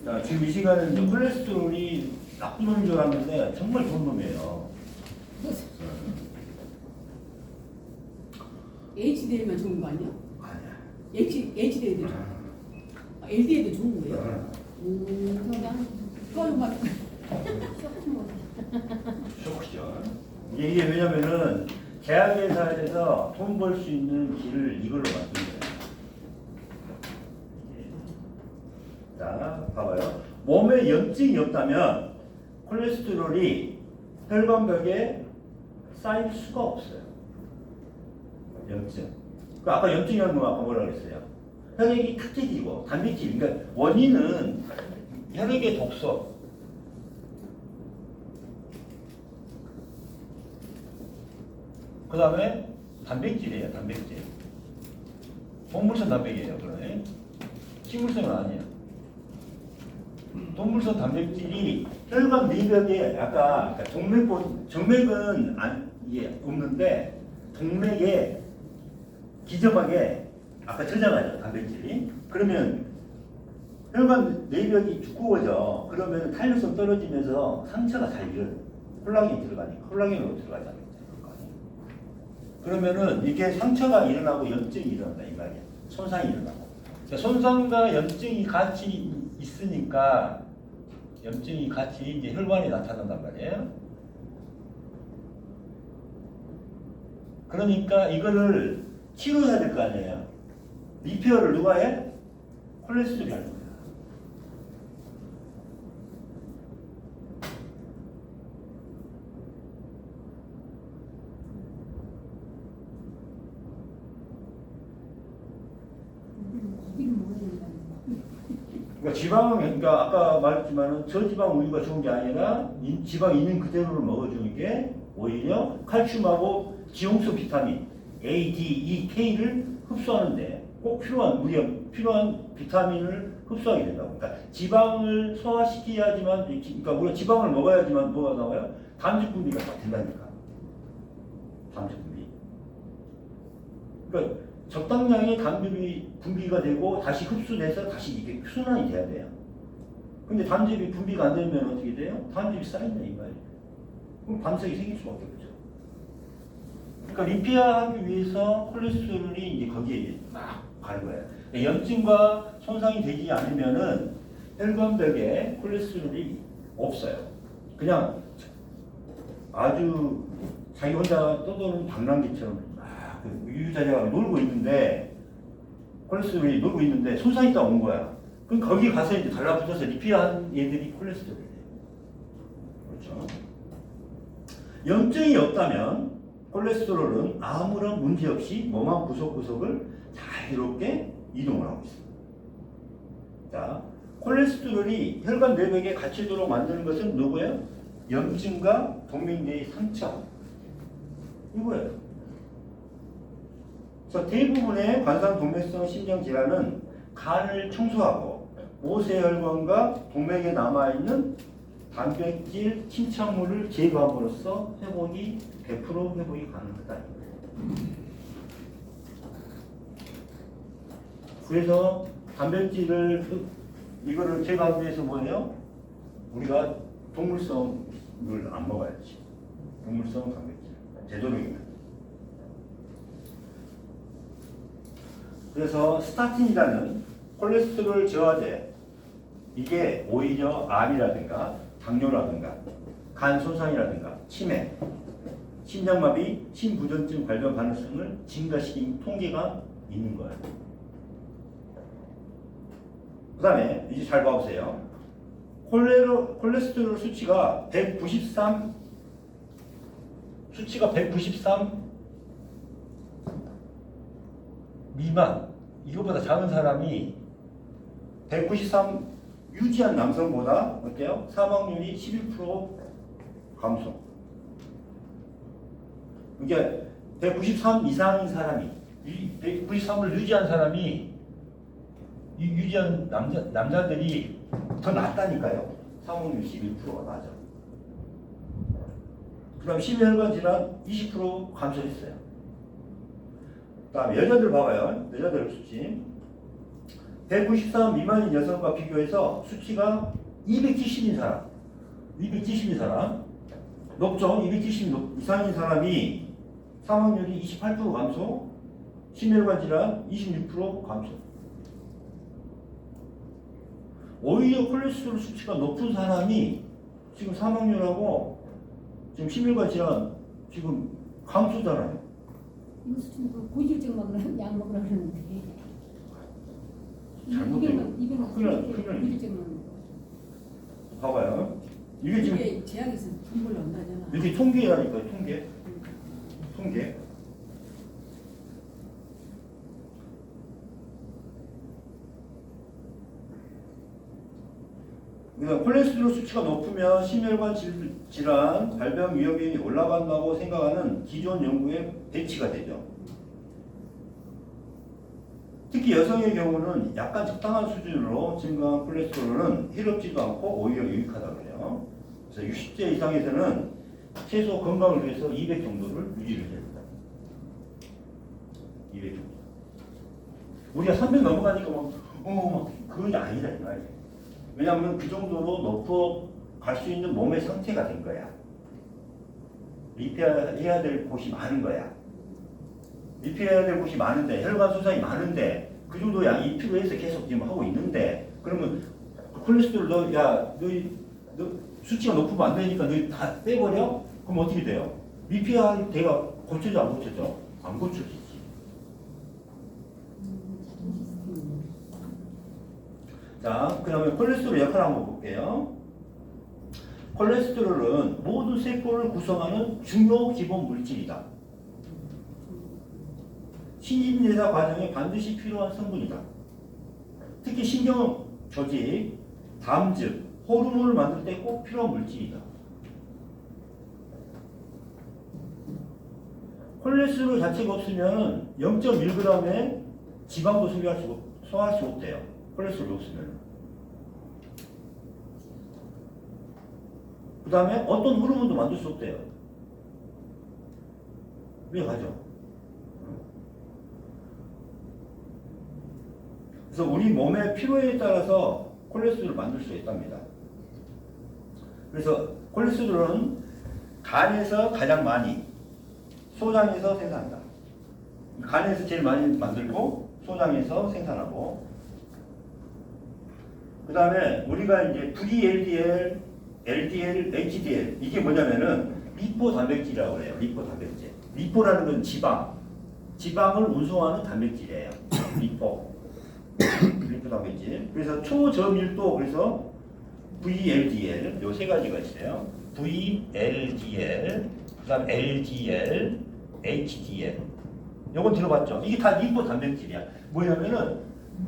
자, 지금 이 시간은 이제 콜레스테롤이 나쁜 놈인 줄 알았는데 정말 좋은 놈이에요. HDL만 좋은 거 아니야? 아니야. HDL도 좋아. LDL도 좋은 거예요? 그거만 쇼크죠. 이게 왜냐면은 제약회사에서 돈 벌 수 있는 길을 이걸로 만든 거예요. 자, 봐봐요. 몸에 염증이 없다면 콜레스테롤이 혈관벽에 쌓일 수가 없어요. 염증. 그 아까 염증이라는 건 아까 뭐라 그랬어요? 혈액이 탁해지고 단백질. 그러니까 원인은 혈액의 독소. 그 다음에 단백질이에요. 단백질. 동물성 단백이에요. 그러네. 식물성은 아니에요. 동물성 단백질이 혈관 내벽에 아까 정맥은 이게 없는데 동맥에 기점하게 아까 저장하죠. 단백질이. 그러면 혈관 내벽이 두꺼워져. 그러면 탄력성 떨어지면서 상처가 잘 일어나요. 콜라겐이 들어가니까 콜라겐으로 들어가잖아요. 그러면은 이게 상처가 일어나고 염증이 일어난다 이 말이야. 손상이 일어나고. 손상과 염증이 같이 있으니까 염증이 같이 이제 혈관에 나타난단 말이에요. 그러니까 이거를 치료해야 될 거 아니에요. 리페어를 누가 해? 콜레스테롤이 하는 거야. 그러니까 지방은 그러니까 아까 말했지만은 저지방 우유가 좋은 게 아니라 지방 있는 그대로를 먹어주는 게 오히려 칼슘하고 지용성 비타민 A, D, E, K를 흡수하는데 꼭 우리가 필요한 비타민을 흡수하게 된다고. 그러니까 지방을 소화시켜야지만 그러니까 우리가 지방을 먹어야지만 뭐가 나와요? 단백 분비가 다 된다니까. 단백 분비. 그러니까 적당량의 단백이 분비가 되고 다시 흡수돼서 다시 이게 순환이 돼야 돼요. 근데 단백이 분비가 안 되면 어떻게 돼요? 단백이 쌓인다 이 말이에요. 그럼 반석이 생길 수밖에 없죠. 그러니까 리페어하기 위해서 콜레스테롤이 이제 거기에 막 가는 거예요. 염증과 손상이 되지 않으면은 혈관벽에 콜레스테롤이 없어요. 그냥 아주 자기 혼자 떠도는 방랑기처럼 유유자적하게 놀고 있는데 콜레스테롤이 놀고 있는데 손상이 딱 온 거야. 그럼 거기 가서 이제 달라붙어서 리페어한 얘들이 콜레스테롤이에요. 그렇죠? 염증이 없다면 콜레스테롤은 아무런 문제 없이 몸 구석구석을 자유롭게 이동을 하고 있습니다. 자, 콜레스테롤이 혈관 내벽에 갇히도록 만드는 것은 누구예요? 염증과 동맥내의 상처. 이거예요. 그래서 대부분의 관상동맥성 심장질환은 간을 청소하고 모세혈관과 동맥에 남아있는 단백질 침착물을 제거함으로써 회복이 100% 회복이 가능하다. 그래서 단백질을 이거를 제거하기 위해서 뭐예요? 우리가 동물성을 안 먹어야지. 동물성 단백질 되도록이면. 그래서 스타틴이라는 콜레스테롤 저하제 이게 오히려 암이라든가 당뇨라든가 간 손상이라든가 치매, 심장마비, 심부전증 발병 가능성을 증가시킨 통계가 있는 거예요. 그 다음에 이제 잘 봐보세요. 콜레스테롤 수치가 193 미만, 이거보다 작은 사람이 193 유지한 남성보다 어때요? 사망률이 11% 감소. 그러니까 193 이상인 사람이 193을 유지한 사람이 유지한 남자들이 더 낫다니까요. 사망률 11%가 맞아. 그 다음 심혈관 질환 20% 감소했어요. 그 다음에 여자들 봐봐요. 여자들 수치 193 미만인 여성과 비교해서 수치가 270인 사람, 270인 사람 높죠? 270 이상인 사람이 사망률이 28% 감소, 심혈관 질환 26% 감소. 오히려 콜레스테롤 수치가 높은 사람이 지금 사망률하고 지금 심혈관 질환 지금 감소잖아요. 이거 수준 그 고지혈증 먹으라는 약 먹으라 그러는데. 잘못된 200만 큰일 고지혈증 먹는 거. 봐봐요. 이게 지금 이게 제약에서 돈 벌러 온다잖아. 이렇게 통계라니까요. 통계. 그래서 콜레스테롤 수치가 높으면 심혈관 질환 발병 위험이 올라간다고 생각하는 기존 연구에 배치가 되죠. 특히 여성의 경우는 약간 적당한 수준으로 증가한 콜레스테롤은 해롭지도 않고 오히려 유익하다고 해요. 그래서 60세 이상에서는 최소 건강을 위해서 200 정도를 유지를 해야 됩니다. 200 정도. 우리가 300 넘어가니까 그건 아니다 이 말이에요. 왜냐하면 그 정도로 높어 갈 수 있는 몸의 상태가 된 거야. 리페어해야 될 곳이 많은 거야. 리페어해야 될 곳이 많은데 혈관 손상이 많은데 그 정도 양이 필요해서 계속 지금 하고 있는데 그러면 콜레스테롤 너 수치가 높으면 안 되니까 너 다 빼버려? 그럼 어떻게 돼요? 리페어할 때가 고쳐져 안 고쳐져? 안 고쳐지지. 자, 그 다음에 콜레스테롤 역할 한번 볼게요. 콜레스테롤은 모든 세포를 구성하는 중요 기본 물질이다. 신진대사 과정에 반드시 필요한 성분이다. 특히 신경 조직, 담즙, 호르몬을 만들 때 꼭 필요한 물질이다. 콜레스테롤 자체가 없으면 0.1g의 지방도 소화할 수 없대요. 콜레스테롤이 없으면. 그 다음에 어떤 호르몬도 만들 수 없대요. 왜 가죠? 그래서 우리 몸의 필요에 따라서 콜레스테롤을 만들 수 있답니다. 그래서 콜레스테롤은 간에서 가장 많이, 소장에서 생산한다. 간에서 제일 많이 만들고 소장에서 생산하고, 그 다음에 우리가 이제 VLDL, LDL, HDL 이게 뭐냐면은 리포 단백질이라고 해요. 리포 단백질. 리포라는 건 지방을 운송하는 단백질이에요. 리포 단백질. 그래서 초저밀도, 그래서 VLDL 요 세 가지가 있어요. VLDL, 그다음 LDL, HDL. 요건 들어봤죠? 이게 다 리포 단백질이야. 뭐냐면은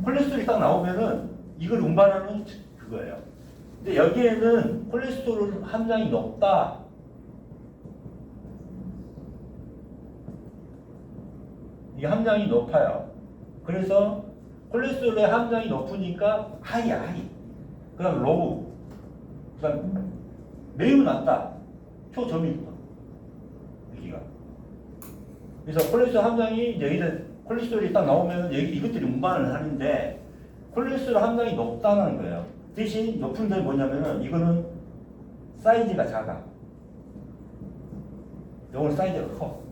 콜레스테롤이 딱 나오면은 이걸 운반하는 그거예요. 근데 여기에는 콜레스테롤 함량이 높다. 이게 함량이 높아요. 그래서 콜레스테롤의 함량이 높으니까 하이야. 그 다음 로우. 그 다음 매우 낮다. 초저밀도. 여기가. 그래서 콜레스테롤 함량이 여기는 콜레스테롤이 딱 나오면 여기 이것들이 운반을 하는데 콜레스테롤 함량이 높다는 거예요. 대신 높은 데 뭐냐면은 이거는 사이즈가 작아. 이거는 사이즈가 커.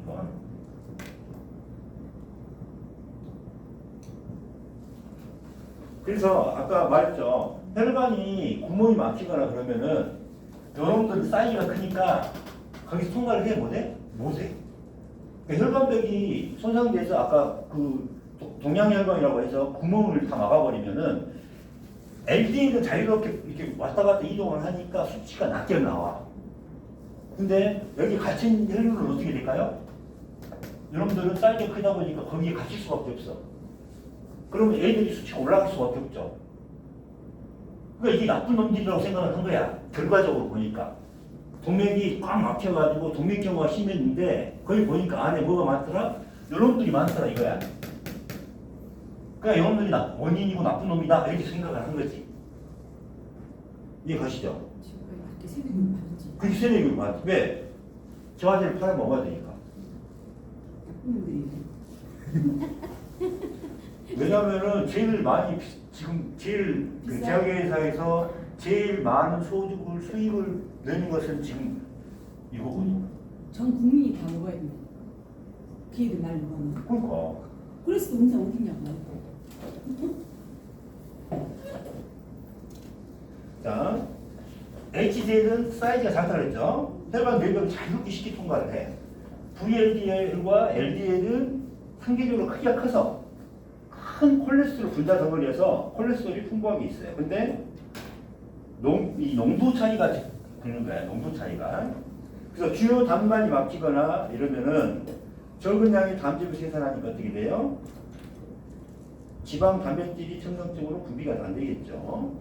이거는. 그래서 아까 말했죠. 혈관이 구멍이 막히거나 그러면은 여러분들 사이즈가 크니까 거기서 통과를 해 못해? 못해. 그러니까 혈관벽이 손상돼서 아까 그 동양혈관이라고 해서 구멍을 다 막아버리면은 LDL은 자유롭게 이렇게 왔다 갔다 이동을 하니까 수치가 낮게 나와. 근데 여기 갇힌 혈관은 어떻게 될까요? 여러분들은 사이즈가 크다 보니까 거기에 갇힐 수밖에 없어. 그러면 애들이 수치가 올라갈 수밖에 없죠. 그러니까 이게 나쁜 놈들이라고 생각을 한 거야. 결과적으로 보니까. 동맥이 꽉 막혀가지고 동맥경화가 심했는데 거기 보니까 안에 뭐가 많더라? 여러분들이 많더라 이거야. 그러니까 여러분들이 원인이고 나쁜 놈이다 이렇게 생각을 한 거지. 이해 가시죠? 지금까지 그렇게 세대교육 받았지. 그게 세대교육 받지. 왜? 저 아재를 팔아 먹어야 되니까. 나쁜 놈들이. 왜냐면은 제일 많이 지금 제일 그 비싸요? 제약회사에서 제일 많은 소득을 수입을 내는 것은 지금 이거거든요. 전 국민이 다 먹어야 돼. 걔들 날 먹으면. 그러니까 그래서 농사 어디냐고. 자 HDL은 사이즈가 작다 그랬죠. 혈관 내벽을 자유롭게 쉽게 통과를 해. VLDL과 LDL은 상대적으로 크기가 커서 큰 콜레스테롤 분자 덩어리에서 콜레스테롤이 풍부하게 있어요. 근데 이 농도 차이가 드는 거야. 농도 차이가. 그래서 주요 단반이 막히거나 이러면은 적은 양의 담즙을 생산하니까 어떻게 돼요? 지방 단백질이 정상적으로 분비가 안 되겠죠.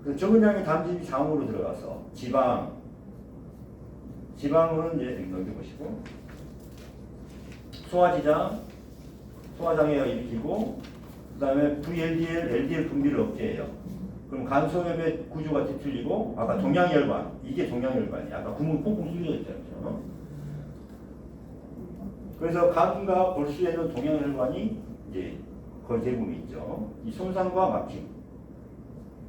그래서 적은 양의 담즙이 장으로 들어가서 지방은 이제 여기 넘겨보시고 소화장애가 일으키고 그 다음에 VLDL, LDL 분비를 억제해요. 그럼 간소엽의 구조가 뒤틀리고 아까 동양혈관, 이게 동양혈관이야. 아까 구멍 뽕뽕 뚫려 있잖아요. 그래서 간과 골수에는 동양혈관이 이제 거의 대부분 있죠. 이 손상과 막힘.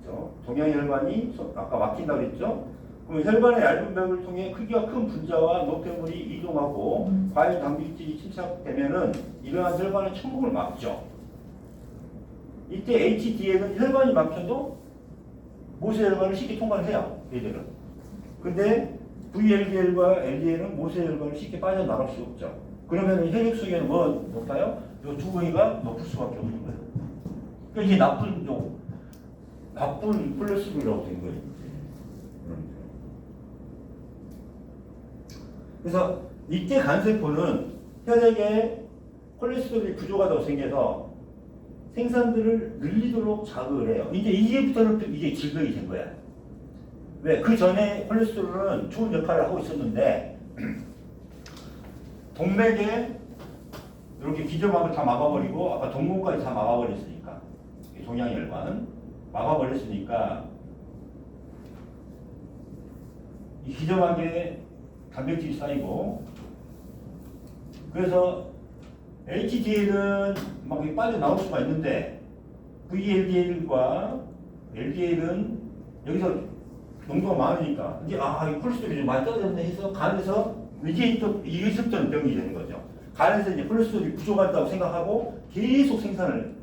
그렇죠? 동양혈관이 아까 막힌다고 그랬죠? 그럼 혈관의 얇은 벽을 통해 크기가 큰 분자와 노폐물이 이동하고 과일 단백질이 침착되면은 이러한 혈관의 천국을 막죠. 이때 HDL은 혈관이 막혀도 모세혈관을 쉽게 통과를 해요. 얘들은. 근데 VLDL과 LDL은 모세혈관을 쉽게 빠져나갈 수 없죠. 그러면 혈액 속에는 뭐 높아요? 이 두 개가 높을 수밖에 없는 거예요. 그러니까 이게 나쁜 콜레스테롤이라고 된 거예요. 그래서 이때 간세포는 혈액에 콜레스테롤이 부족하다고 생겨서 생산들을 늘리도록 자극을 해요. 이제 이제부터는 이제 질병이 된 거야. 왜? 그 전에 콜레스테롤은 좋은 역할을 하고 있었는데 동맥에 이렇게 기저막을 다 막아버리고 아까 동공까지 다 막아버렸으니까 동양혈관 막아버렸으니까 이 기저막에 단백질이 쌓이고 그래서 HDL은 막 빠져나올 수가 있는데 VLDL과 LDL은 여기서 농도가 많으니까 이제 이 콜레스테롤이 좀 많이 떨어졌네 해서 간에서 이제 또 이게부터는 병이 되는 거죠. 간에서 이제 콜레스테롤이 부족하다고 생각하고 계속 생산을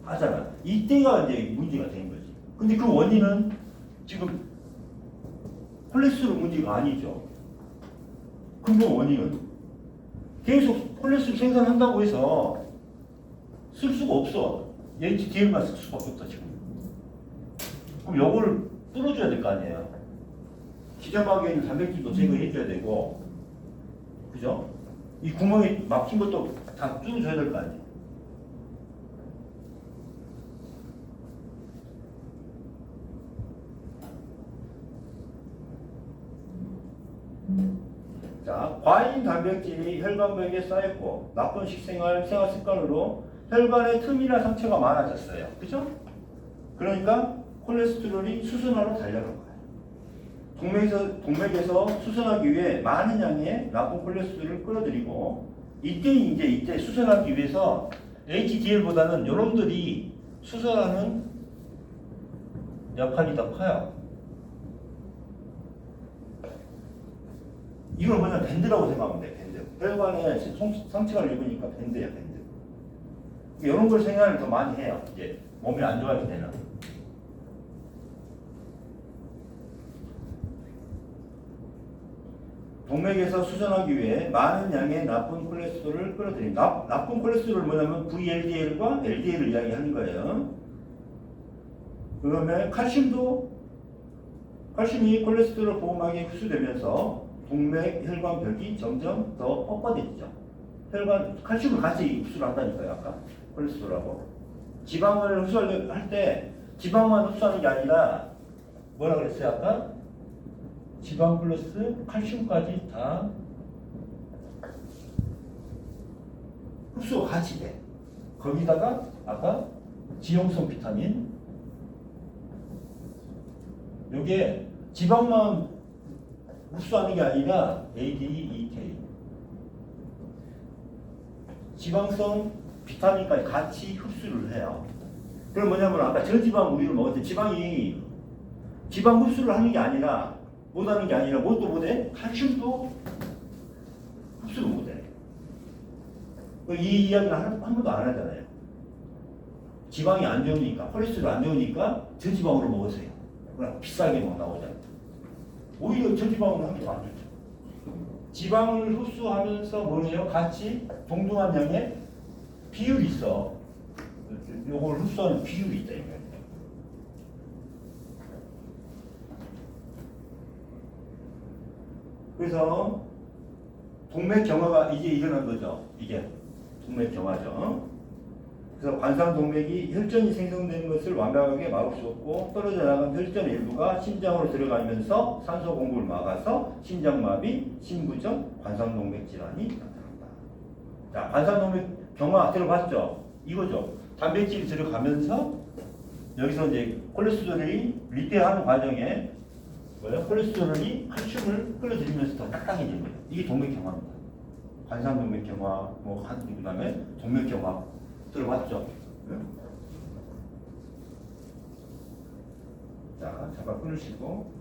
하잖아. 이때가 이제 문제가 되는 거지. 근데 그 원인은 지금 콜레스테롤 문제가 아니죠. 근본 원인은 계속 콜레스테롤 생산한다고 해서 쓸 수가 없어. HDL만 쓸 수밖에 없다 지금. 그럼 요거를 뚫어줘야 될 거 아니에요. 기저막에 있는 단백질도 제거해줘야 되고, 그죠? 이 구멍이 막힌 것도 다 뚫어줘야 될 거 아니에요. 자, 과잉 단백질이 혈관벽에 쌓였고 나쁜 생활 습관으로 혈관의 틈이나 상처가 많아졌어요. 그죠? 그러니까 콜레스테롤이 수순화로 달려간 거예요. 동맥에서 수순하기 위해 많은 양의 나쁜 콜레스테롤을 끌어들이고 이때 수순하기 위해서 HDL보다는 여러분들이 수순하는 역할이 더 커요. 이걸 뭐냐 밴드라고 생각하면 돼. 밴드. 혈관에 상처를 입으니까 밴드야 밴드. 이런 걸 생각을 더 많이 해요. 이제 몸이 안 좋아질 때는. 동맥에서 수전하기 위해 많은 양의 나쁜 콜레스테롤을 끌어들입니다. 나쁜 콜레스테롤은 뭐냐면 VLDL과 LDL을 이야기하는 거예요. 그러면 칼슘이 콜레스테롤 보호막에 흡수되면서 동맥 혈관벽이 점점 더 뻣뻣해지죠. 칼슘을 같이 흡수를 한다니까요. 아까 콜레스테롤하고 지방을 흡수할 때 지방만 흡수하는 게 아니라 뭐라 그랬어요 아까? 지방 플러스 칼슘까지 다 흡수가 같이 돼. 거기다가 아까 지용성 비타민 요게 지방만 흡수하는 게 아니라 ADEK 지방성 비타민까지 같이 흡수를 해요. 그럼 뭐냐면 아까 저지방 우유를 먹을 때 지방이 지방 흡수를 하는 게 아니라 못하는 게 아니라 뭣도 못해? 칼슘도 흡수도 못해. 이 이야기는 한 번도 안 하잖아요. 지방이 안 좋으니까 콜레스테롤 안 좋으니까 저지방으로 먹으세요. 그냥 비싸게 막 나오잖아요. 오히려 저지방은 하기도 안 좋죠. 지방을 흡수하면서 뭐예요? 같이 동등한 양의 비율이 있어. 요걸 흡수하는 비율이 있다 이거예요. 그래서 동맥경화가 이제 일어난 거죠. 이게 동맥경화죠. 그래서 관상동맥이 혈전이 생성되는 것을 완벽하게 막을 수 없고 떨어져 나간 혈전 일부가 심장으로 들어가면서 산소 공급을 막아서 심장마비, 심부전, 관상동맥 질환이 나타난다. 자, 관상동맥 경화 들어봤죠? 이거죠. 단백질이 들어가면서 여기서 이제 콜레스테롤이 리페어하는 과정에 뭐예요? 콜레스테롤이 칼슘을 끌어들이면서 더 딱딱해지는 거예요. 이게 동맥경화입니다. 관상동맥경화, 그다음에 동맥경화 들어봤죠? 응? 자, 잠깐 끊으시고.